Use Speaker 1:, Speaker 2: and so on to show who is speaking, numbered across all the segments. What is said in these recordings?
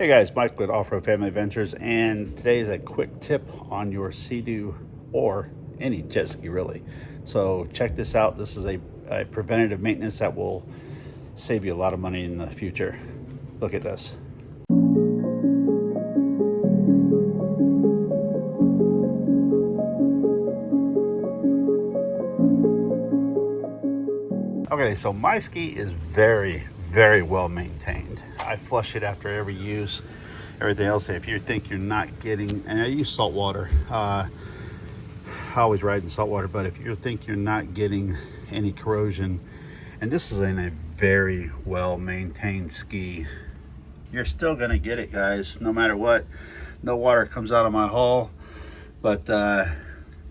Speaker 1: Hey guys, Mike with Off-Road Family Adventures, and today is a quick tip on your Seadoo or any jet ski really. So check this out. This is a preventative maintenance that will save you a lot of money in the future. Look at this. Okay, so my ski is very well maintained. I flush it after every use. Everything else, if you think you're not getting, and I use salt water, I always ride in salt water, but if you think you're not getting any corrosion, and this is in a very well maintained ski, you're still gonna get it, guys, no matter what. No water comes out of my hull, but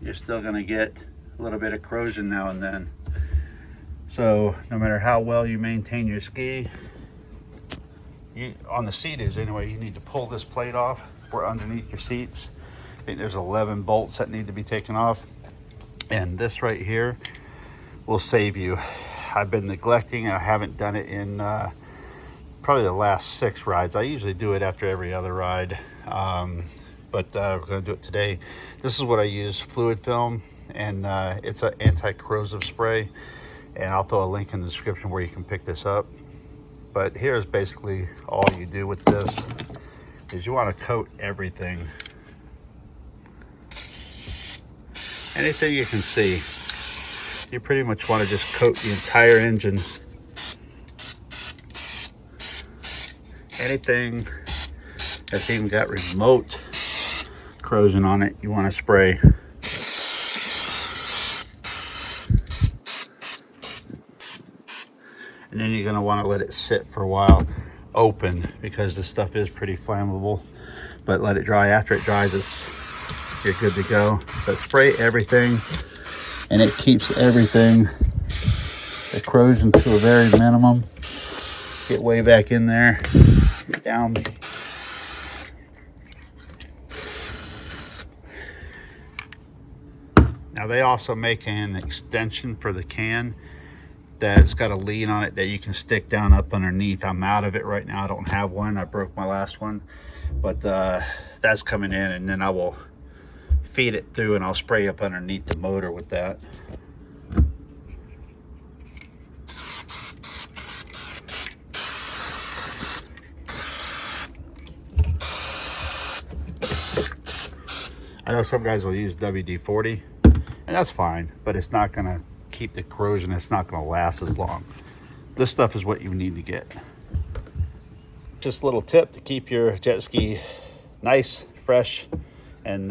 Speaker 1: you're still gonna get a little bit of corrosion now and then. So no matter how well you maintain your ski, on the Seadoos anyway, you need to pull this plate off. We're underneath your seats. I think there's 11 bolts that need to be taken off, and this right here will save you. I've been neglecting, I haven't done it in probably the last 6 rides. I usually do it after every other ride, but we're going to do it today. This is what I use, fluid film, and it's an anti-corrosive spray, and I'll throw a link in the description where you can pick this up. But here's basically all you do with this is you want to coat everything. Anything you can see, you pretty much want to just coat the entire engine. Anything that's even got remote corrosion on it, you want to spray. And then you're going to want to let it sit for a while open, because this stuff is pretty flammable. But let it dry. After it dries, you're good to go. But spray everything, and it keeps everything, the corrosion, to a very minimum. Get way back in there, get down. Now they also make an extension for the can that's got a lead on it that you can stick down up underneath. I'm out of it right now. I don't have one. I broke my last one, but that's coming in, and then I will feed it through and I'll spray up underneath the motor with that. I know some guys will use WD-40, and that's fine, but it's not gonna keep the corrosion. It's not going to last as long. This stuff is what you need to get. Just a little tip to keep your jet ski nice, fresh, and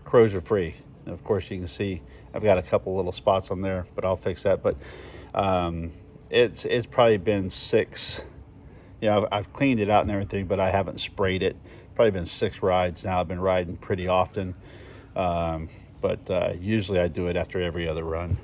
Speaker 1: corrosion free. And of course, you can see I've got a couple little spots on there, but I'll fix that. But it's probably been 6, you know, I've cleaned it out and everything, but I haven't sprayed it. Probably been 6 rides now. I've been riding pretty often. But usually I do it after every other run.